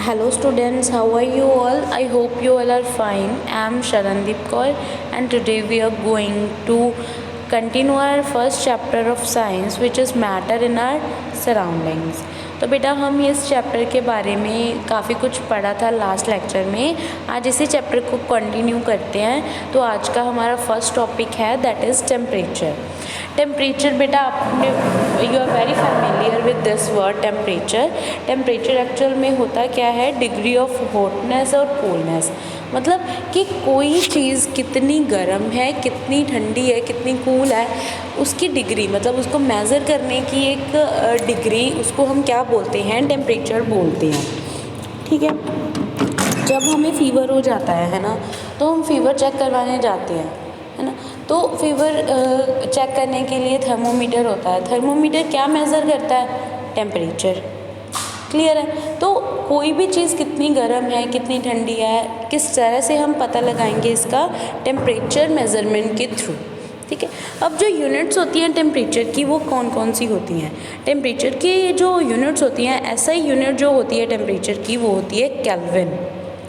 Hello students, how are you all? I hope you all are fine. I am Sharandeep Kaur and today we are going to continue our first chapter of science which is matter in our surroundings. तो बेटा हम इस chapter के बारे में काफ़ी कुछ पढ़ा था लास्ट लेक्चर में. आज इसी चैप्टर को कंटिन्यू करते हैं. तो आज का हमारा फर्स्ट टॉपिक है दैट इज़ टेम्परेचर. टेम्परेचर बेटा आपने you are very familiar with this word temperature. Temperature actual में होता क्या है? डिग्री ऑफ हॉटनेस और कोल्डनेस. मतलब कि कोई चीज़ कितनी गर्म है, कितनी ठंडी है, कितनी कूल है, उसकी डिग्री मतलब उसको मेज़र करने की एक डिग्री, उसको हम क्या बोलते हैं? टेम्परेचर बोलते हैं. ठीक है. जब हमें फ़ीवर हो जाता है ना, तो हम फ़ीवर चेक करवाने जाते हैं, है ना. तो फीवर चेक करने के लिए थर्मोमीटर होता है. थर्मोमीटर क्या मेज़र करता है? टेम्परेचर. क्लियर है. तो कोई भी चीज़ कितनी गर्म है, कितनी ठंडी है, किस तरह से हम पता लगाएंगे इसका? टेम्परेचर मेज़रमेंट के थ्रू. ठीक है. अब जो यूनिट्स होती हैं टेम्परेचर की, वो कौन कौन सी होती हैं? टेम्परेचर की जो यूनिट्स होती हैं, एसआई यूनिट जो होती है टेम्परेचर की, वो होती है केल्विन.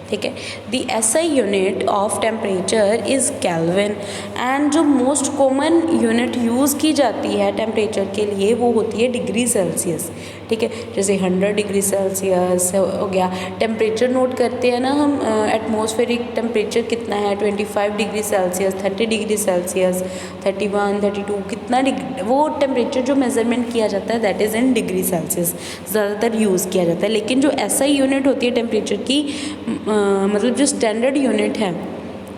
ठीक है. The SI unit of temperature is kelvin. And जो मोस्ट कॉमन यूनिट यूज़ की जाती है टेम्परेचर के लिए, वो होती है डिग्री सेल्सियस. ठीक है. जैसे 100 डिग्री सेल्सियस हो गया. टेम्परेचर नोट करते हैं ना हम, एटमॉस्फेरिक टेम्परेचर कितना है? 25 डिग्री सेल्सियस, 30 डिग्री सेल्सियस, 31, 32, कितना डिग्री, वो टेम्परेचर जो मेज़रमेंट किया जाता है that is in degree Celsius ज़्यादातर यूज़ किया जाता है. लेकिन जो एसआई यूनिट होती है टेम्परेचर की, मतलब जो स्टैंडर्ड यूनिट है,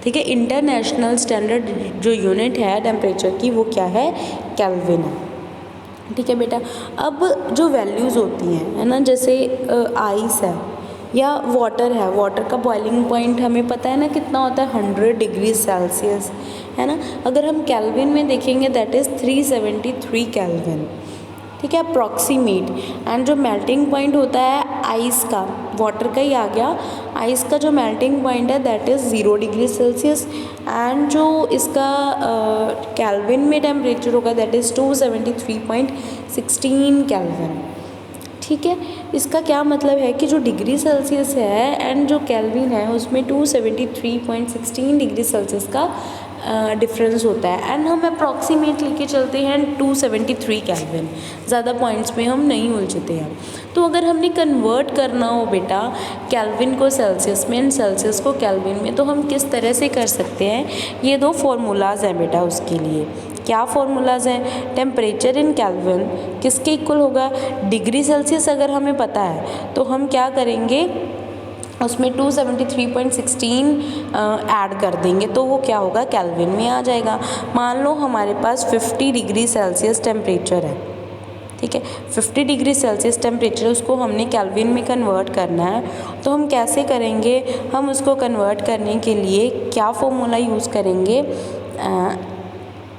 ठीक है, इंटरनेशनल स्टैंडर्ड जो यूनिट है टेम्परेचर की, वो क्या है? केल्विन है. ठीक है बेटा. अब जो वैल्यूज़ होती हैं, है ना, जैसे आइस है या वाटर है, वाटर का बॉइलिंग पॉइंट हमें पता है ना कितना होता है? 100 डिग्री सेल्सियस, है ना. अगर हम केल्विन में देखेंगे दैट इज़ 373 केल्विन. ठीक है. अप्रॉक्सीमेट. एंड जो मेल्टिंग पॉइंट होता है आइस का, वाटर का ही आ गया, आइस का जो मेल्टिंग पॉइंट है that is 0 degree Celsius. And जो इसका केल्विन में टेम्परेचर होगा दैट इज़ 273.16 केल्विन. ठीक है. इसका क्या मतलब है कि जो डिग्री सेल्सियस है एंड जो केल्विन है उसमें 273.16 डिग्री सेल्सियस का डिफरेंस होता है. एंड हम अप्रॉक्सीमेट लेके चलते हैं 273 केल्विन. ज़्यादा पॉइंट्स में हम नहीं उलझते हैं. तो अगर हमने कन्वर्ट करना हो बेटा केल्विन को सेल्सियस में एंड सेल्सियस को केल्विन में, तो हम किस तरह से कर सकते हैं? ये दो फार्मूलाज़ हैं बेटा उसके लिए. क्या फार्मूलाज़ हैं? टेम्परेचर इन केल्विन किसके इक्वल होगा? डिग्री सेल्सियस अगर हमें पता है तो हम क्या करेंगे, उसमें 273.16 ऐड कर देंगे तो वो क्या होगा? केल्विन में आ जाएगा. मान लो हमारे पास 50 डिग्री सेल्सियस टेम्परेचर है. ठीक है. 50 डिग्री सेल्सियस टेम्परेचर, उसको हमने केल्विन में कन्वर्ट करना है. तो हम कैसे करेंगे? हम उसको कन्वर्ट करने के लिए क्या फॉर्मूला यूज़ करेंगे?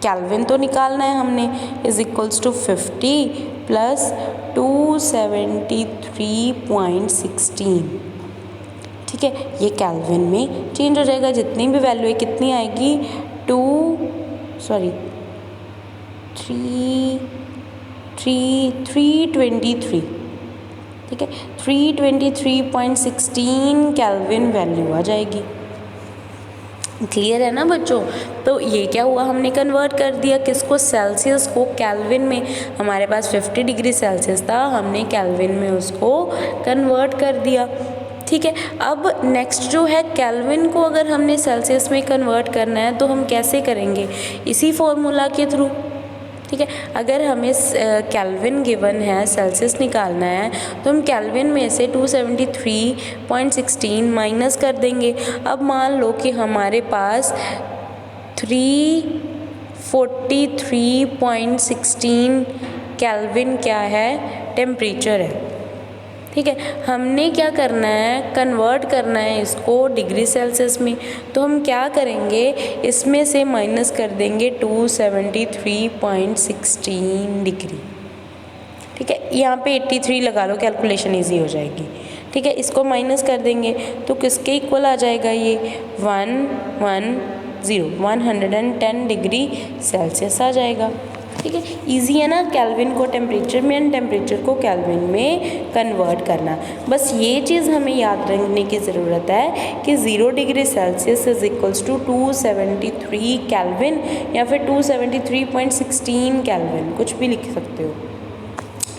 केल्विन तो निकालना है हमने, इज़ इक्वल्स टू 50 प्लस 273.16. ठीक है. ये केल्विन में चेंज हो जाएगा. जितनी भी वैल्यू है कितनी आएगी? 323. ठीक है. 323.16 केल्विन वैल्यू आ जाएगी. क्लियर है ना बच्चों? तो ये क्या हुआ? हमने कन्वर्ट कर दिया किसको? सेल्सियस को केल्विन में. हमारे पास 50 डिग्री सेल्सियस था, हमने केल्विन में उसको कन्वर्ट कर दिया. ठीक है. अब नेक्स्ट जो है, केल्विन को अगर हमने सेल्सियस में कन्वर्ट करना है तो हम कैसे करेंगे? इसी फॉर्मूला के थ्रू. ठीक है. अगर हमें केल्विन गिवन है, सेल्सियस निकालना है, तो हम केल्विन में से 273.16 माइनस कर देंगे. अब मान लो कि हमारे पास 343.16 केल्विन क्या है? टेम्परेचर है. ठीक है. हमने क्या करना है? कन्वर्ट करना है इसको डिग्री सेल्सियस में. तो हम क्या करेंगे? इसमें से माइनस कर देंगे 273.16 डिग्री. ठीक है. यहाँ पे 83 लगा लो, कैलकुलेशन इजी हो जाएगी. ठीक है. इसको माइनस कर देंगे तो किसके इक्वल आ जाएगा? ये 110 डिग्री सेल्सियस आ जाएगा. ठीक है, इजी है ना केल्विन को टेम्परेचर में एंड टेम्परेचर को केल्विन में कन्वर्ट करना। बस ये चीज़ हमें याद रखने की ज़रूरत है कि 0 degree Celsius is equals to 273 kelvin या फिर 273.16 केल्विन, कुछ भी लिख सकते हो।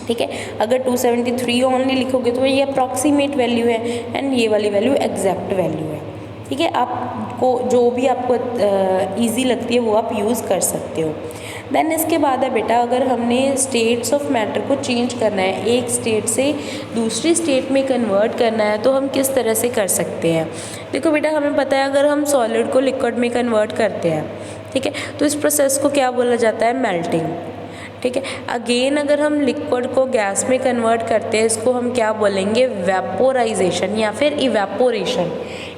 ठीक है, अगर 273 ओनली लिखोगे तो ये अप्रॉक्सीमेट वैल्यू है एंड ये वाली वैल्यू एग्जैक्ट वैल्यू है। ठीक है, आपको जो भी आपको इजी लगती है वो आप यूज़ कर सकते हो। देन इसके बाद है बेटा, अगर हमने स्टेट्स ऑफ मैटर को चेंज करना है, एक स्टेट से दूसरी स्टेट में कन्वर्ट करना है, तो हम किस तरह से कर सकते हैं। देखो बेटा, हमें पता है अगर हम सॉलिड को लिक्विड में कन्वर्ट करते हैं, ठीक है, तो इस प्रोसेस को क्या बोला जाता है, मेल्टिंग। ठीक है, अगेन अगर हम लिक्विड को गैस में कन्वर्ट करते हैं, इसको हम क्या बोलेंगे, वेपोराइजेशन या फिर इवेपोरेशन।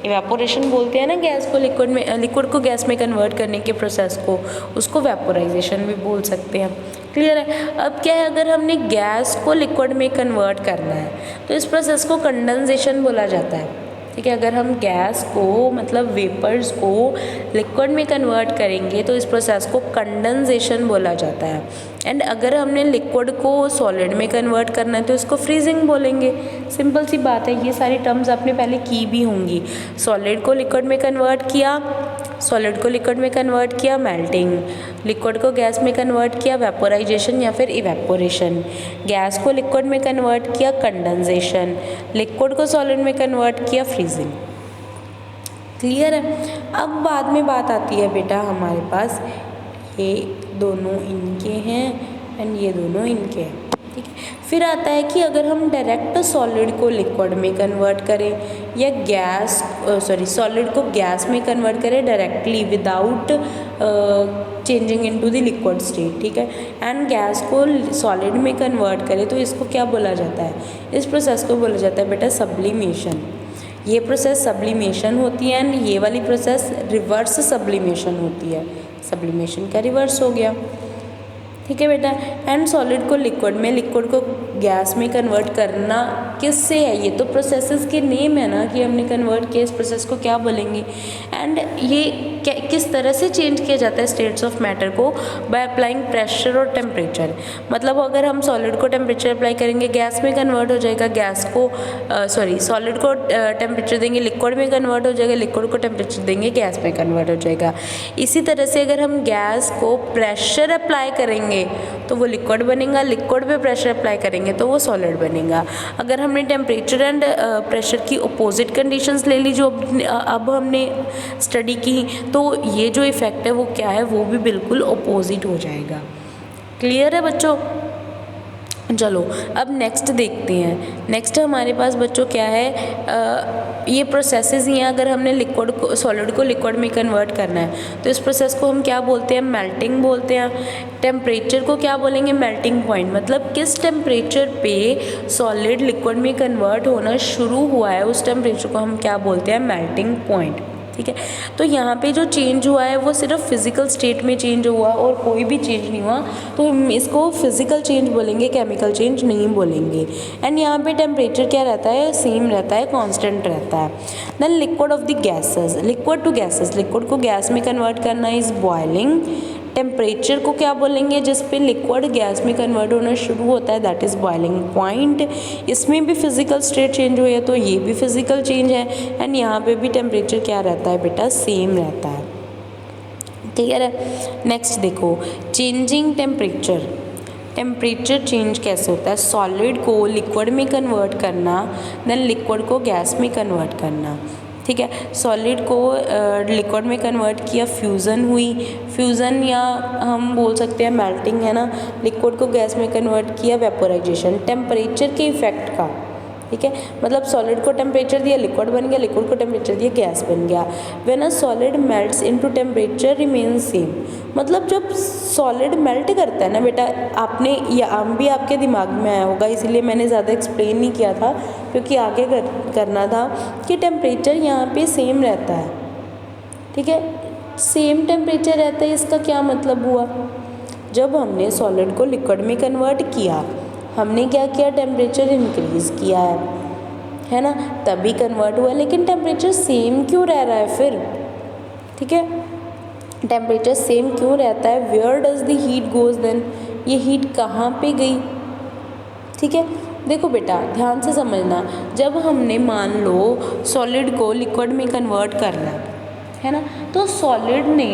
इवेपोरेशन बोलते हैं ना गैस को लिक्विड को गैस में कन्वर्ट करने के प्रोसेस को, उसको वेपोराइजेशन भी बोल सकते हैं। क्लियर है। अब क्या है, अगर हमने गैस को लिक्विड में कन्वर्ट करना है तो इस प्रोसेस को कंडेंसेशन बोला जाता है। ठीक है, अगर हम गैस को मतलब वेपर्स को लिक्विड में कन्वर्ट करेंगे तो इस प्रोसेस को कंडेंसेशन बोला जाता है। एंड अगर हमने लिक्विड को सॉलिड में कन्वर्ट करना है तो इसको फ्रीजिंग बोलेंगे। सिंपल सी बात है, ये सारी टर्म्स आपने पहले की भी होंगी। सॉलिड को लिक्विड में कन्वर्ट किया, सॉलिड को लिक्विड में कन्वर्ट किया मेल्टिंग, लिक्विड को गैस में कन्वर्ट किया वेपोराइजेशन या फिर इवेपोरेशन, गैस को लिक्विड में कन्वर्ट किया कंडेंसेशन, लिक्विड को सॉलिड में कन्वर्ट किया फ्रीजिंग। क्लियर है। अब बाद में बात आती है बेटा हमारे पास, ये दोनों इनके हैं एंड ये दोनों इनके हैं। ठीक है, फिर आता है कि अगर हम डायरेक्ट सॉलिड को लिक्विड में कन्वर्ट करें या सॉलिड को गैस में कन्वर्ट करें directly without changing into the liquid state. ठीक है, एंड गैस को सॉलिड में कन्वर्ट करें तो इसको क्या बोला जाता है, इस प्रोसेस को बोला जाता है बेटा सब्लिमेशन। ये प्रोसेस सब्लिमेशन होती है एंड ये वाली प्रोसेस रिवर्स सब्लिमेशन होती है। सब्लिमेशन का रिवर्स हो गया। ठीक है बेटा, एंड सॉलिड को लिक्विड को गैस में कन्वर्ट करना किससे है, ये तो प्रोसेसेस के नेम है ना कि हमने कन्वर्ट किया, इस प्रोसेस को क्या बोलेंगे। एंड ये किस तरह से चेंज किया जाता है स्टेट्स ऑफ मैटर को, बाय अप्लाइंग प्रेशर और टेम्परेचर। मतलब अगर हम सॉलिड को टेम्परेचर अप्लाई करेंगे गैस में कन्वर्ट हो जाएगा, सॉलिड को टेम्परेचर देंगे लिक्विड में कन्वर्ट हो जाएगा, लिक्विड को टेम्परेचर देंगे गैस में कन्वर्ट हो जाएगा। इसी तरह से अगर हम गैस को प्रेशर अप्लाई करेंगे तो वो लिक्विड बनेगा, लिक्विड पे प्रेशर अप्लाई करेंगे तो वो सॉलिड बनेगा। अगर हमने टेम्परेचर एंड प्रेशर की अपोजिट कंडीशंस ले ली जो अब हमने स्टडी की, तो ये जो इफ़ेक्ट है वो क्या है, वो भी बिल्कुल अपोजिट हो जाएगा। क्लियर है बच्चों। चलो अब नेक्स्ट देखते हैं। नेक्स्ट हमारे पास बच्चों क्या है, ये प्रोसेसेस ही हैं। अगर हमने सॉलिड को लिक्विड में कन्वर्ट करना है तो इस प्रोसेस को हम क्या बोलते हैं, मेल्टिंग बोलते हैं। टेम्परेचर को क्या बोलेंगे, मेल्टिंग पॉइंट। मतलब किस टेम्परेचर पे सॉलिड लिक्विड में कन्वर्ट होना शुरू हुआ है उस टेम्परेचर को हम क्या बोलते हैं, मेल्टिंग पॉइंट। ठीक है, तो यहाँ पे जो चेंज हुआ है वो सिर्फ फिजिकल स्टेट में चेंज हुआ और कोई भी चेंज नहीं हुआ, तो हम इसको फिजिकल चेंज बोलेंगे, केमिकल चेंज नहीं बोलेंगे। एंड यहाँ पे टेम्परेचर क्या रहता है, सेम रहता है, कांस्टेंट रहता है। Then liquid of the gases, liquid to gases, liquid को गैस में कन्वर्ट करना इज बॉइलिंग। टेम्परेचर को क्या बोलेंगे, जिस पे लिक्विड गैस में कन्वर्ट होना शुरू होता है, दैट इज़ बॉइलिंग पॉइंट। इसमें भी फिजिकल स्टेट चेंज हुई है तो ये भी फिजिकल चेंज है। एंड यहाँ पे भी टेम्परेचर क्या रहता है बेटा, सेम रहता है। क्लियर है। नेक्स्ट देखो, चेंजिंग टेम्परेचर। टेम्परेचर चेंज कैसे होता है, सॉलिड को लिक्विड में कन्वर्ट करना, देन लिक्विड को गैस में कन्वर्ट करना। ठीक है, सॉलिड को लिक्विड में कन्वर्ट किया, फ्यूज़न हुई, फ्यूज़न या हम बोल सकते हैं मेल्टिंग है ना। लिक्विड को गैस में कन्वर्ट किया, वेपोराइजेशन। टेम्परेचर के इफेक्ट का, ठीक है, मतलब सॉलिड को टेम्परेचर दिया लिक्विड बन गया, लिक्विड को टेम्परेचर दिया गैस बन गया। When a solid melts into temperature remains same. मतलब जब सॉलिड मेल्ट करता है ना बेटा, आपने या हम भी आपके दिमाग में आया होगा, इसीलिए मैंने ज़्यादा एक्सप्लेन नहीं किया था क्योंकि आगे करना था कि टेम्परेचर यहाँ पे सेम रहता है। ठीक है, सेम टेम्परेचर रहता है, इसका क्या मतलब हुआ, जब हमने सॉलिड को लिक्विड में कन्वर्ट किया, हमने क्या किया, टेम्परेचर इंक्रीज़ किया है ना, तभी कन्वर्ट हुआ। लेकिन टेम्परेचर सेम क्यों रह रहा है फिर, ठीक है, टेम्परेचर सेम क्यों रहता है, where does the heat goes then, ये हीट कहाँ पे गई। ठीक है, देखो बेटा ध्यान से समझना, जब हमने मान लो सॉलिड को लिक्विड में कन्वर्ट करना है ना, तो सॉलिड ने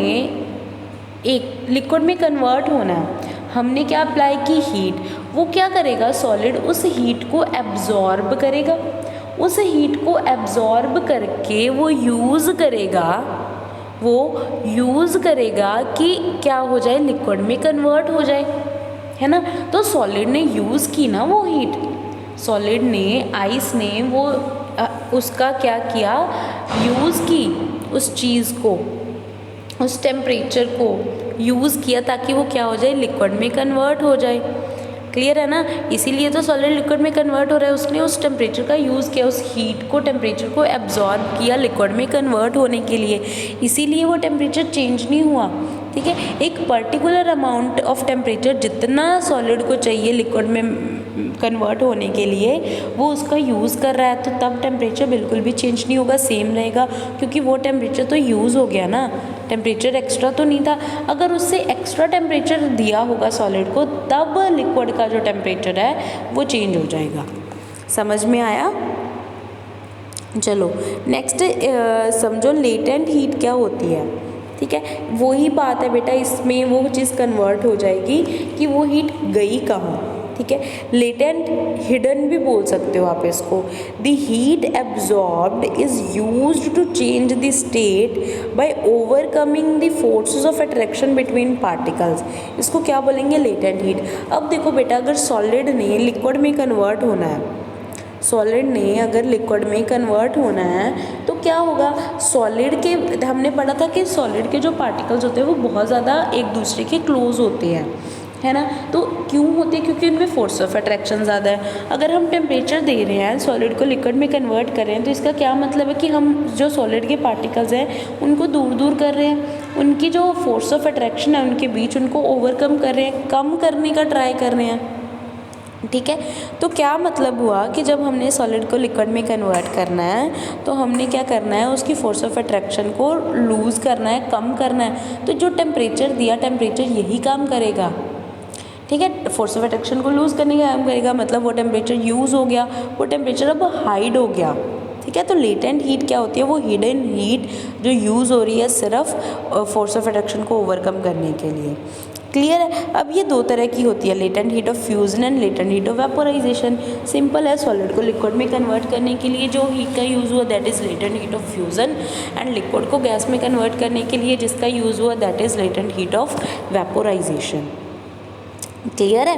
एक लिक्विड में कन्वर्ट होना है, हमने क्या अप्लाई की, हीट। वो क्या करेगा, सॉलिड उस हीट को एब्जॉर्ब करेगा, उस हीट को एब्जॉर्ब करके वो यूज़ करेगा कि क्या हो जाए, लिक्विड में कन्वर्ट हो जाए, है ना। तो सॉलिड ने यूज़ की ना वो हीट, सॉलिड ने, आइस ने वो उसका क्या किया, यूज़ की उस चीज़ को, उस टेम्परेचर को यूज़ किया ताकि वो क्या हो जाए, लिक्विड में कन्वर्ट हो जाए। क्लियर है ना, इसीलिए तो सॉलिड लिक्विड में कन्वर्ट हो रहा है, उसने उस टेम्परेचर का यूज़ किया, उस हीट को, टेम्परेचर को एब्जॉर्ब किया लिक्विड में कन्वर्ट होने के लिए, इसीलिए वो टेम्परेचर चेंज नहीं हुआ। ठीक है, एक पर्टिकुलर अमाउंट ऑफ टेम्परेचर जितना सॉलिड को चाहिए लिक्विड में कन्वर्ट होने के लिए वो उसका यूज़ कर रहा है, तो तब टेम्परेचर बिल्कुल भी चेंज नहीं होगा, सेम रहेगा, क्योंकि वो टेम्परेचर तो यूज़ हो गया ना, टेम्परेचर एक्स्ट्रा तो नहीं था। अगर उससे एक्स्ट्रा टेम्परेचर दिया होगा सॉलिड को, तब लिक्विड का जो टेम्परेचर है वो चेंज हो जाएगा। समझ में आया। चलो नेक्स्ट समझो लेटेंट हीट क्या होती है। ठीक है, वही बात है बेटा, इसमें वो चीज़ कन्वर्ट हो जाएगी कि वो हीट गई कहाँ। ठीक है, लेटेंट हिडन भी बोल सकते हो आप इसको। The heat absorbed is used to change the state by overcoming the forces of attraction between particles, इसको क्या बोलेंगे, लेटेंट हीट। अब देखो बेटा, अगर सॉलिड ने लिक्विड में कन्वर्ट होना है, सॉलिड ने अगर लिक्विड में कन्वर्ट होना है तो क्या होगा, सॉलिड के, हमने पढ़ा था कि सॉलिड के जो पार्टिकल्स होते हैं वो बहुत ज़्यादा एक दूसरे के क्लोज होते हैं, है ना। तो क्यों होते हैं, क्योंकि उनमें फोर्स ऑफ अट्रैक्शन ज़्यादा है। अगर हम टेम्परेचर दे रहे हैं, सॉलिड को लिक्विड में कन्वर्ट कर रहे हैं, तो इसका क्या मतलब है कि हम जो सॉलिड के पार्टिकल्स हैं उनको दूर दूर कर रहे हैं, उनकी जो फोर्स ऑफ अट्रैक्शन है उनके बीच, उनको ओवरकम कर रहे हैं, कम करने का ट्राई कर रहे हैं। ठीक है, तो क्या मतलब हुआ कि जब हमने सॉलिड को लिक्विड में कन्वर्ट करना है तो हमने क्या करना है, उसकी फोर्स ऑफ अट्रैक्शन को लूज़ करना है, कम करना है। तो जो टेम्परेचर दिया, टेम्परेचर यही काम करेगा। ठीक है, फोर्स ऑफ अट्रैक्शन को लूज़ करने का काम करेगा, मतलब वो टेम्परेचर यूज़ हो गया, वो टेम्परेचर अब हाइड हो गया। ठीक है, तो लेटेंट हीट क्या होती है, वो हिडन हीट जो यूज़ हो रही है सिर्फ फोर्स ऑफ अट्रैक्शन को ओवरकम करने के लिए। क्लियर है। अब ये दो तरह की होती है, latent heat of fusion and latent heat of vaporisation. Simple है, सॉलिड को लिक्विड में कन्वर्ट करने के लिए जो हीट का यूज़ हुआ that is latent heat of fusion, and liquid को गैस में कन्वर्ट करने के लिए जिसका यूज़ हुआ that is latent heat of vaporisation. Clear है।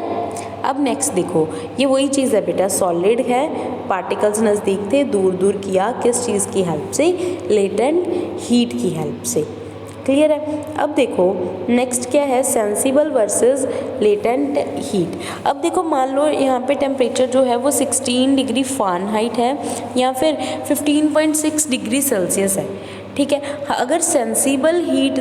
अब नेक्स्ट देखो, ये वही चीज़ है बेटा, सॉलिड है, पार्टिकल्स नज़दीक थे, दूर दूर किया, किस चीज़ की हेल्प से, लेटेंट हीट की हेल्प से। क्लियर है। अब देखो नेक्स्ट क्या है, सेंसिबल वर्सेस लेटेंट हीट। अब देखो मान लो यहाँ पे टेम्परेचर जो है वो 16 डिग्री फ़ारेनहाइट है या फिर 15.6 डिग्री सेल्सियस है। ठीक है, अगर सेंसिबल हीट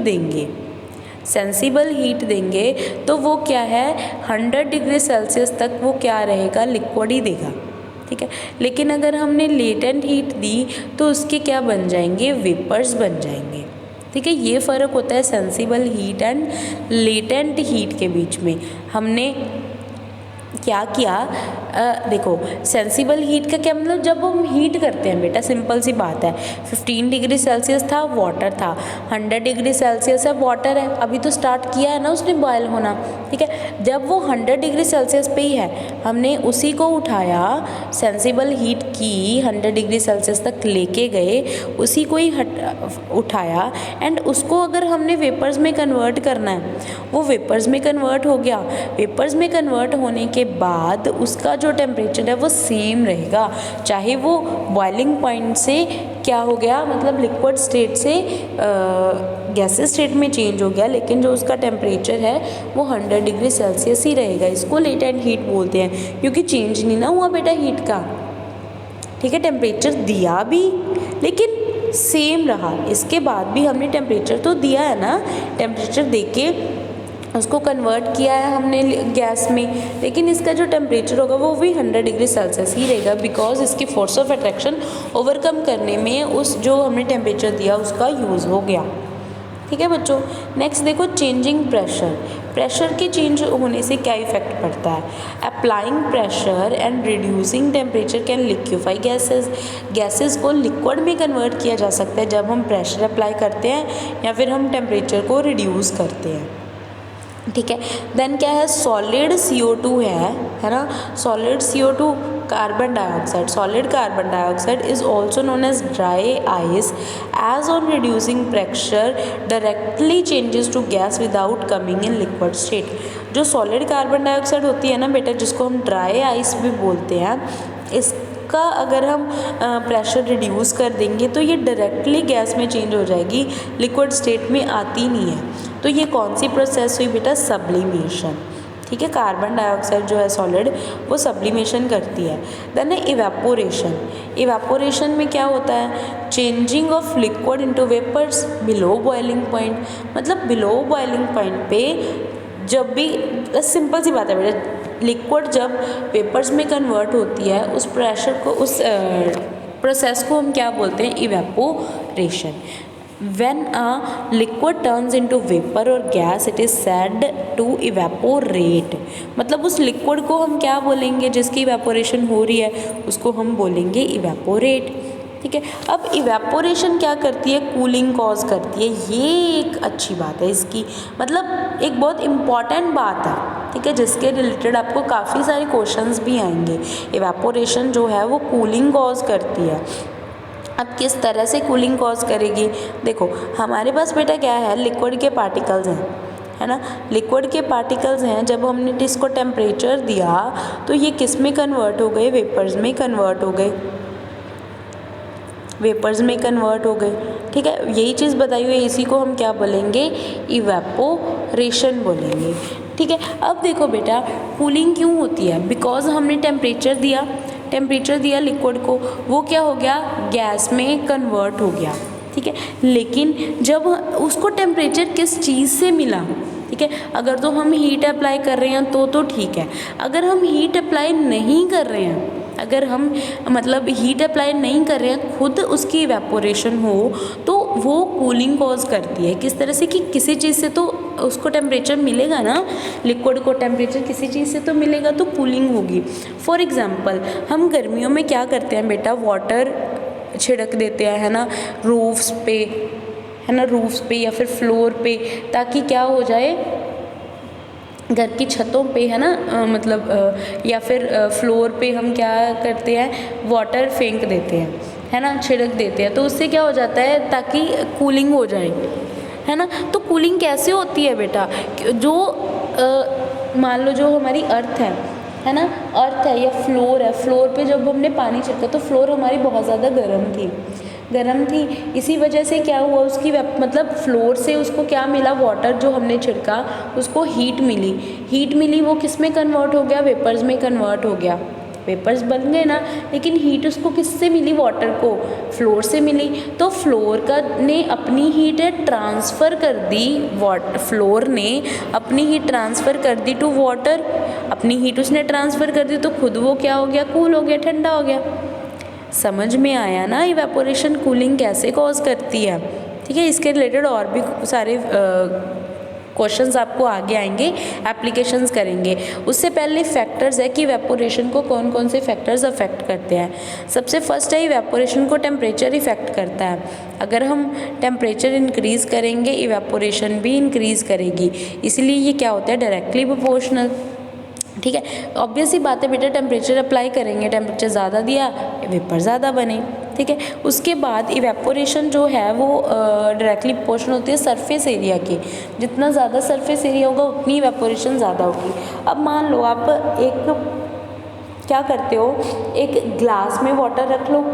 देंगे तो वो क्या है, 100 डिग्री सेल्सियस तक वो क्या रहेगा, लिक्विड ही देगा। ठीक है, लेकिन अगर हमने लेटेंट हीट दी तो उसके क्या बन जाएंगे, वेपर्स बन जाएंगे। ठीक है, ये फ़र्क होता है sensible heat and latent heat के बीच में। हमने क्या किया, देखो सेंसिबल हीट का क्या मतलब, जब हम हीट करते हैं बेटा, सिंपल सी बात है, 15 डिग्री सेल्सियस था, वाटर था, 100 डिग्री सेल्सियस है, वाटर है, अभी तो स्टार्ट किया है ना उसने बॉयल होना। ठीक है, जब वो 100 डिग्री सेल्सियस पे ही है, हमने उसी को उठाया, सेंसिबल हीट की 100 डिग्री सेल्सियस तक लेके गए, उसी को ही उठाया एंड उसको अगर हमने वेपर्स में कन्वर्ट करना है, वो वेपर्स में कन्वर्ट हो गया। वेपर्स में कन्वर्ट होने के बाद उसका जो टेम्परेचर है वो सेम रहेगा, चाहे वो बॉइलिंग पॉइंट से क्या हो गया, मतलब लिक्विड स्टेट से गैसेस स्टेट में चेंज हो गया, लेकिन जो उसका टेम्परेचर है वो 100 डिग्री सेल्सियस ही रहेगा। इसको लेटेंट हीट बोलते हैं, क्योंकि चेंज नहीं ना हुआ बेटा हीट का। ठीक है, टेम्परेचर दिया भी लेकिन सेम रहा, इसके बाद भी हमने टेम्परेचर तो दिया है ना, टेम्परेचर देके उसको कन्वर्ट किया है हमने गैस में, लेकिन इसका जो टेम्परेचर होगा वो भी 100 डिग्री सेल्सियस ही रहेगा, बिकॉज इसकी फोर्स ऑफ अट्रैक्शन ओवरकम करने में उस जो हमने टेम्परेचर दिया उसका यूज़ हो गया। ठीक है बच्चों। नेक्स्ट देखो चेंजिंग प्रेशर। प्रेशर के चेंज होने से क्या इफेक्ट पड़ता है? Applying pressure and reducing temperature can liquefy gases. Gases को लिक्विड में कन्वर्ट किया जा सकता है जब हम प्रेशर अप्लाई करते हैं या फिर हम टेम्परेचर को रिड्यूस करते हैं, ठीक है। देन क्या है? सॉलिड CO2 है ना। Solid CO2 carbon dioxide, solid carbon dioxide is also known as dry ice as on reducing pressure directly changes to gas without coming in liquid state. जो सॉलिड कार्बन डाइऑक्साइड होती है ना बेटा, जिसको हम dry ice भी बोलते हैं, इसका अगर हम प्रेशर रिड्यूस कर देंगे तो ये डायरेक्टली गैस में चेंज हो जाएगी, लिक्विड स्टेट में आती नहीं है। तो ये कौन सी प्रोसेस हुई बेटा? सब्लिमेशन, ठीक है। कार्बन डाइऑक्साइड जो है सॉलिड, वो सब्लिमेशन करती है। देन है इवेपोरेशन। इवेपोरेशन में क्या होता है? Changing of liquid into vapours below boiling point. मतलब बिलो बॉइलिंग पॉइंट पे जब भी, सिंपल सी बात है बेटा, लिक्विड जब वेपर्स में कन्वर्ट होती है, उस प्रेशर को, उस प्रोसेस को हम क्या बोलते हैं? Evaporation. When a liquid turns into vapor or gas, it is said to evaporate। मतलब उस लिक्विड को हम क्या बोलेंगे? जिसकी इवेपोरेशन हो रही है उसको हम बोलेंगे इवेपोरेट, ठीक है। अब इवेपोरेशन क्या करती है? कूलिंग कॉज करती है। ये एक अच्छी बात है इसकी, मतलब एक बहुत इम्पॉर्टेंट बात है, ठीक है, जिसके रिलेटेड आपको काफ़ी सारे क्वेश्चंस भी आएंगे। इवेपोरेशन जो है वो कूलिंग कॉज करती है। अब किस तरह से कूलिंग कॉज करेगी? देखो हमारे पास बेटा क्या है? लिक्विड के पार्टिकल्स हैं, है ना। लिक्विड के पार्टिकल्स हैं, जब हमने इसको टेम्परेचर दिया तो ये किस में कन्वर्ट हो गए? वेपर्स में कन्वर्ट हो गए, वेपर्स में कन्वर्ट हो गए, ठीक है। यही चीज़ बताई हुई है, इसी को हम क्या बोलेंगे? इवेपोरेशन बोलेंगे, ठीक है। अब देखो बेटा कूलिंग क्यों होती है? बिकॉज हमने टेम्परेचर दिया लिक्विड को, वो क्या हो गया? गैस में कन्वर्ट हो गया, ठीक है। लेकिन जब उसको टेम्परेचर किस चीज़ से मिला, ठीक है, अगर तो हम हीट अप्लाई कर रहे हैं तो ठीक है। अगर हम हीट अप्लाई नहीं कर रहे हैं, अगर हम मतलब हीट अप्लाई नहीं कर रहे हैं, खुद उसकी इवेपोरेशन हो, तो वो कूलिंग कॉज करती है। किस तरह से? कि किसी चीज़ से तो उसको टेम्परेचर मिलेगा ना, लिक्विड को टेम्परेचर किसी चीज़ से तो मिलेगा, तो कूलिंग होगी। फॉर एग्ज़ाम्पल हम गर्मियों में क्या करते हैं बेटा? वाटर छिड़क देते हैं, है ना, रूफ्स पे, है ना, रूफ्स पे या फिर फ्लोर पे, ताकि क्या हो जाए? घर की छतों पे, है ना, मतलब या फिर फ्लोर पे हम क्या करते हैं? वाटर फेंक देते हैं, है ना, छिड़क देते हैं, तो उससे क्या हो जाता है? ताकि कूलिंग हो जाए, है ना। तो कूलिंग कैसे होती है बेटा? जो मान लो जो हमारी अर्थ है ना, अर्थ है या फ्लोर है, फ्लोर पे जब हमने पानी छिड़का तो फ्लोर हमारी बहुत ज़्यादा गर्म थी। इसी वजह से क्या हुआ? उसकी मतलब फ्लोर से उसको क्या मिला? वाटर जो हमने छिड़का उसको हीट मिली, वो किस में कन्वर्ट हो गया? वेपर्स में कन्वर्ट हो गया, वेपर्स बन गए ना। लेकिन हीट उसको किससे मिली? वाटर को फ्लोर से मिली। तो फ्लोर का ने अपनी हीट ट्रांसफ़र कर दी, फ्लोर ने अपनी हीट ट्रांसफ़र कर दी टू वाटर, अपनी हीट उसने ट्रांसफ़र कर दी, तो खुद वो क्या हो गया? कूल हो गया, ठंडा हो गया। समझ में आया ना इवेपोरेशन कूलिंग कैसे कॉज करती है, ठीक है। इसके रिलेटेड और भी सारे क्वेश्चंस आपको आगे आएंगे, एप्लीकेशंस करेंगे। उससे पहले फैक्टर्स है कि इवेपोरेशन को कौन कौन से फैक्टर्स अफेक्ट करते हैं। सबसे फर्स्ट है इवेपोरेशन को टेम्परेचर इफेक्ट करता है। अगर हम टेम्परेचर इंक्रीज़ करेंगे, इवेपोरेशन भी इंक्रीज़ करेगी, इसलिए ये क्या होता है? डायरेक्टली प्रोपोर्शनल, ठीक है। ऑब्वियस ही बात है बेटा, टेम्परेचर अप्लाई करेंगे, टेम्परेचर ज़्यादा दिया, वेपर ज़्यादा बने, ठीक है। उसके बाद इवेपोरेशन जो है वो डायरेक्टली प्रोपोर्शनल होती है सरफेस एरिया की। जितना ज़्यादा सरफेस एरिया होगा उतनी इवेपोरेशन ज़्यादा होगी। अब मान लो आप एक क्या करते हो, एक ग्लास में वाटर रख लो,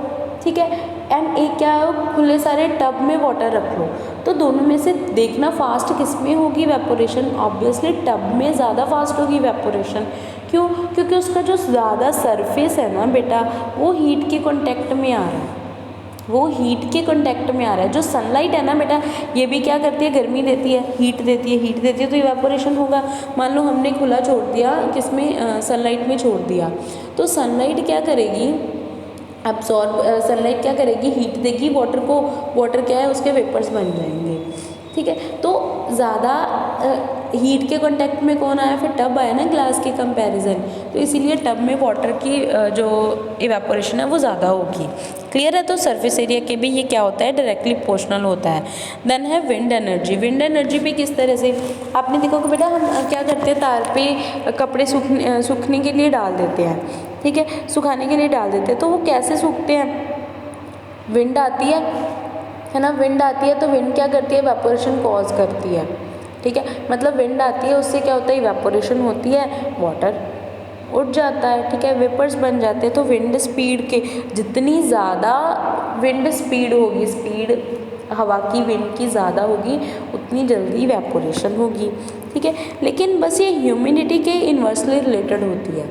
ठीक है, एंड एक क्या है, खुले सारे टब में वाटर रख लो, तो दोनों में से देखना फास्ट किस में होगी इवेपोरेशन? ऑब्वियसली टब में ज़्यादा फास्ट होगी इवेपोरेशन। क्यों? क्योंकि उसका जो ज़्यादा सरफेस है ना बेटा, वो हीट के कांटेक्ट में आ रहा है, जो सनलाइट है ना बेटा, ये भी क्या करती है? गर्मी देती है, हीट देती है, तो इवेपोरेशन होगा। मान लो हमने खुला छोड़ दिया, किसमें? सनलाइट में छोड़ दिया, तो सनलाइट क्या करेगी? सनलाइट क्या करेगी? हीट देगी वाटर को, वाटर क्या है? उसके वेपर्स बन जाएंगे, ठीक है। तो ज़्यादा हीट के कांटेक्ट में कौन आया, फिर टब आया ना ग्लास के कंपैरिजन, तो इसीलिए टब में वाटर की जो इवेपोरेशन है वो ज़्यादा होगी। क्लियर है। तो सरफेस एरिया के भी ये क्या होता है, डायरेक्टली प्रोपोर्शनल होता है। देन है विंड एनर्जी। विंड एनर्जी भी किस तरह से, आपने देखो कि बेटा हम क्या करते हैं, तार पे कपड़े सूखने के लिए डाल देते हैं, ठीक है, सुखाने के लिए डाल देते हैं, तो वो कैसे सूखते हैं, विंड आती है ना, विंड आती है तो विंड क्या करती है, इवेपोरेशन कॉज करती है, ठीक है, मतलब विंड आती है उससे क्या होता है, इवेपोरेशन होती है, वाटर उड़ जाता है, ठीक है, वेपर्स बन जाते हैं। तो विंड स्पीड के जितनी ज़्यादा विंड स्पीड होगी, स्पीड हवा की विंड की ज़्यादा होगी, उतनी जल्दी इवेपोरेशन होगी, ठीक है। लेकिन बस ये ह्यूमिडिटी के इन्वर्सली रिलेटेड होती है।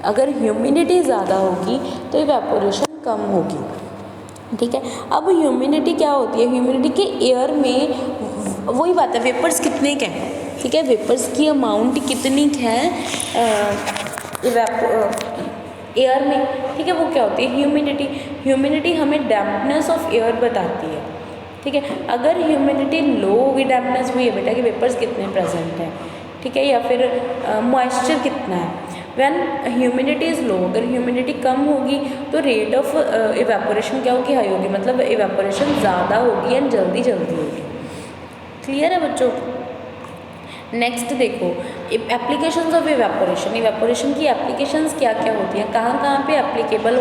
अगर ह्यूमिडिटी ज़्यादा होगी तो इवेपोरेशन कम होगी, ठीक है। अब ह्यूमिडिटी क्या होती है, ह्यूमिडिटी के एयर में वही बात है, वेपर्स कितने के हैं, ठीक है, वेपर्स की अमाउंट कितनी है एयर में, ठीक है, वो क्या होती है, ह्यूमिडिटी। ह्यूमिडिटी हमें डैम्पनेस ऑफ एयर बताती है, ठीक है। अगर ह्यूमिडिटी लो होगी, डैम्पनेस हुई है बेटा कि वेपर्स कितने प्रेजेंट हैं, ठीक है, या फिर मॉइस्चर कितना है। व्हेन ह्यूमिडिटी इज़ लो, अगर ह्यूमिडिटी कम होगी तो रेट ऑफ इवेपोरेशन क्या होगी, हाई होगी, मतलब इवेपोरेशन ज़्यादा होगी एंड जल्दी होगी। क्लियर है बच्चों। नेक्स्ट देखो एप्लीकेशंस ऑफ इवेपोरेशन। इवेपोरेशन की एप्लीकेशंस क्या क्या होती हैं, कहाँ कहाँ पे एप्लीकेबल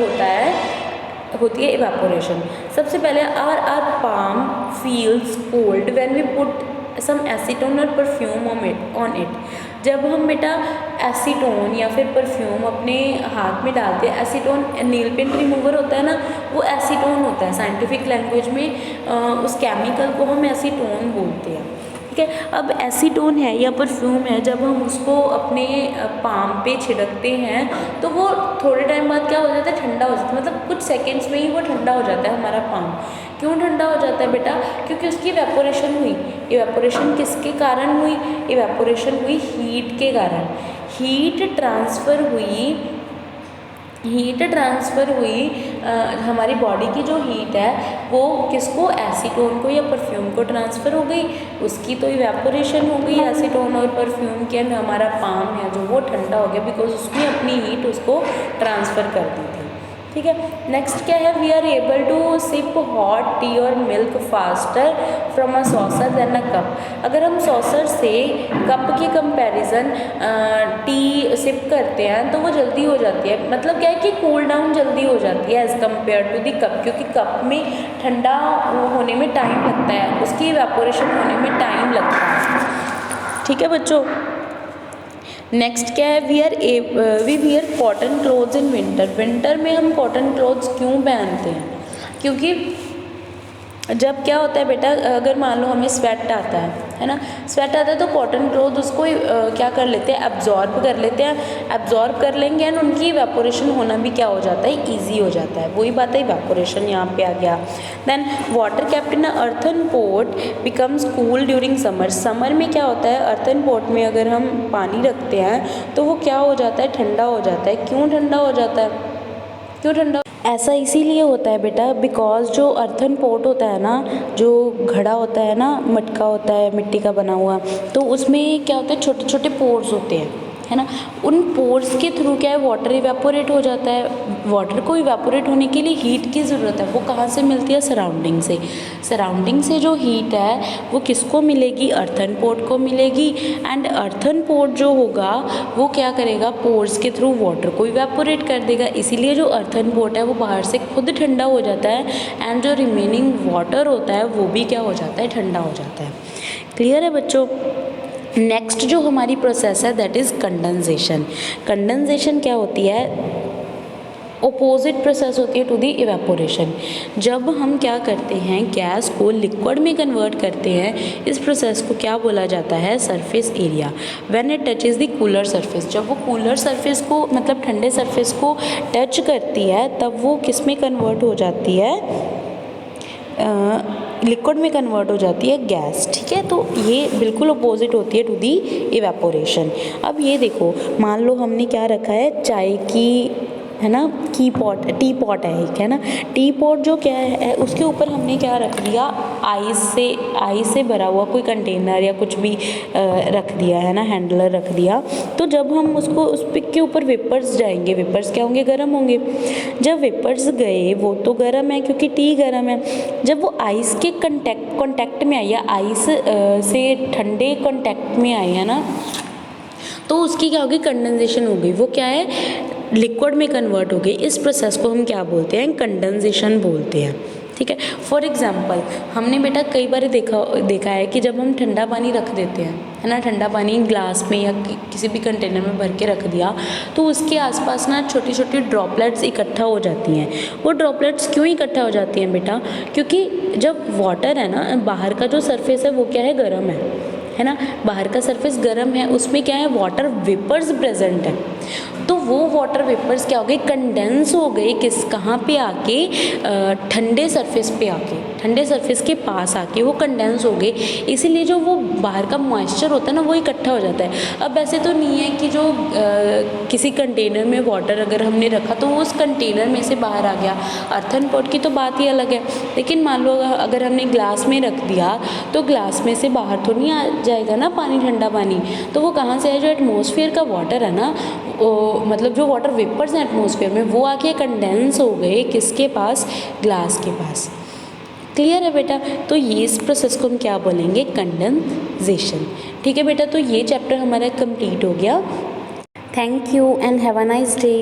होती है इवेपोरेशन। सबसे पहले our palm feels cold when we put some acetone और परफ्यूम ऑन इट। जब हम बेटा एसीटोन या फिर परफ्यूम अपने हाथ में डालते हैं, एसीटोन नील पेंट रिमूवर होता है ना, वो एसीटोन होता है, साइंटिफिक लैंग्वेज में उस केमिकल को हम एसीटोन बोलते हैं, ठीक है। अब एसीटोन है या परफ्यूम है, जब हम उसको अपने पाम पे छिड़कते हैं तो वो थोड़े टाइम बाद क्या हो जाता है, ठंडा हो जाता है, मतलब कुछ सेकेंड्स में ही वो ठंडा हो जाता है हमारा पाम। क्यों ठंडा हो जाता है बेटा, क्योंकि उसकी इवेपोरेशन हुई। इवेपोरेशन किसके कारण हुई, इवेपोरेशन हुई हीट के कारण। हीट ट्रांसफ़र हुई हमारी बॉडी की जो हीट है वो किसको, एसीटोन को या परफ्यूम को ट्रांसफ़र हो गई, उसकी तो इवेपोरेशन हो गई एसीटोन और परफ्यूम के, एंड हमारा पाम है जो वो ठंडा हो गया बिकॉज उसने अपनी हीट उसको ट्रांसफ़र कर दी थी, ठीक है। नेक्स्ट क्या है, we are able to sip hot tea और milk faster from a saucer than a cup. अगर हम सॉसर से कप के कंपैरिजन टी सिप करते हैं तो वो जल्दी हो जाती है, मतलब क्या है कि कूल डाउन जल्दी हो जाती है as compare to the cup, क्योंकि कप में ठंडा होने में टाइम लगता है, उसकी इवेपोरेशन होने में टाइम लगता है, ठीक है बच्चों। नेक्स्ट क्या है, we wear cotton clothes in winter. Winter में हम कॉटन क्लोथ्स क्यों पहनते हैं, क्योंकि जब क्या होता है बेटा, अगर मान लो हमें स्वेट आता है ना, स्वेट आता है तो कॉटन क्लोथ उसको क्या कर लेते हैं, एब्जॉर्ब कर लेते हैं, एब्जॉर्ब कर लेंगे एंड उनकी इवेपोरेशन होना भी क्या हो जाता है, ईजी हो जाता है। वही बात है, इवेपोरेशन यहाँ पे आ गया। Then water kept in earthen pot becomes cool during summer. Summer में क्या होता है, अर्थन पॉट में अगर हम पानी रखते हैं तो वो क्या हो जाता है, ठंडा हो जाता है। क्यों ठंडा हो जाता है, क्यों ठंडा, ऐसा इसीलिए होता है बेटा बिकॉज जो अर्थन पॉट होता है ना, जो घड़ा होता है ना, मटका होता है मिट्टी का बना हुआ, तो उसमें क्या होता है, छोटे छोटे पोर्स होते हैं, है ना, उन पोर्स के थ्रू क्या है, वाटर इवेपोरेट हो जाता है। वाटर को इवेपोरेट होने के लिए हीट की ज़रूरत है, वो कहाँ से मिलती है, सराउंडिंग से। सराउंडिंग से जो हीट है वो किसको मिलेगी, अर्थन पॉट को मिलेगी, एंड अर्थन पॉट जो होगा वो क्या करेगा, पोर्स के थ्रू वाटर को इवेपोरेट कर देगा। इसीलिए जो अर्थन पॉट है वो बाहर से खुद ठंडा हो जाता है एंड जो रिमेनिंग वाटर होता है वो भी क्या हो जाता है, ठंडा हो जाता है। क्लियर है बच्चों। नेक्स्ट जो हमारी प्रोसेस है दैट इज़ कंडेंसेशन। कंडेंसेशन क्या होती है, ओपोजिट प्रोसेस होती है टू दी इवेपोरेशन। जब हम क्या करते हैं, गैस को लिक्विड में कन्वर्ट करते हैं, इस प्रोसेस को क्या बोला जाता है, surface area. When it touches the cooler surface, जब वो कूलर सरफेस को मतलब ठंडे सरफेस को टच करती है तब वो किस में कन्वर्ट हो जाती है, लिक्विड में कन्वर्ट हो जाती है, गैस, ठीक है। तो ये बिल्कुल अपोजिट होती है टू दी इवेपोरेशन। अब ये देखो, मान लो हमने क्या रखा है, चाय की है ना, टी पॉट है एक, है ना। टी पॉट जो क्या है, उसके ऊपर हमने क्या रख दिया, आइस से भरा हुआ कोई कंटेनर या कुछ भी रख दिया, है ना, हैंडलर रख दिया। तो जब हम उसको उस पिक के ऊपर वेपर्स जाएंगे, वेपर्स क्या होंगे, गर्म होंगे। जब वेपर्स गए वो तो गर्म है क्योंकि टी गर्म है। जब वो आइस के कांटेक्ट में आई या आइस से ठंडे कांटेक्ट में आई, है ना, तो उसकी क्या होगी, कंडेंसेशन हो गई। वो क्या है, लिक्विड में कन्वर्ट हो गई। इस प्रोसेस को हम क्या बोलते हैं, कंडेंसेशन बोलते हैं। ठीक है। फॉर एग्जाम्पल हमने बेटा कई बार देखा है कि जब हम ठंडा पानी रख देते हैं, है ना, ठंडा पानी ग्लास में या किसी भी कंटेनर में भर के रख दिया, तो उसके आसपास ना छोटी छोटी ड्रॉपलेट्स इकट्ठा हो जाती हैं। वो ड्रॉपलेट्स क्यों इकट्ठा हो जाती हैं बेटा, क्योंकि जब वाटर है ना, बाहर का जो सरफेस है वो क्या है, गर्म है ना, बाहर का सरफेस गर्म है, उसमें क्या है, वाटर वेपर्स प्रेजेंट है। तो वो वाटर वेपर्स क्या हो गए, कंडेंस हो गए, कहाँ पे आके, ठंडे सरफेस पे आके, ठंडे सरफेस के पास आके वो कंडेंस हो गए। इसीलिए जो वो बाहर का मॉइस्चर होता है ना, वो इकट्ठा हो जाता है। अब ऐसे तो नहीं है कि जो किसी कंटेनर में वाटर अगर हमने रखा तो वो उस कंटेनर में से बाहर आ गया। अर्थन पॉट की तो बात ही अलग है। लेकिन मान लो अगर हमने ग्लास में रख दिया तो ग्लास में से बाहर तो नहीं आ जाएगा ना पानी, ठंडा पानी। तो वो कहाँ से है, जो एटमॉस्फेयर का वाटर है ना, मतलब जो वाटर वेपर्स हैं एटमॉस्फेयर में, वो आके कंडेंस हो गए किसके पास, ग्लास के पास। क्लियर है बेटा। तो ये इस प्रोसेस को हम क्या बोलेंगे, कंडेंसेशन। ठीक है बेटा, तो ये चैप्टर हमारा कंप्लीट हो गया। Thank you and have a nice day.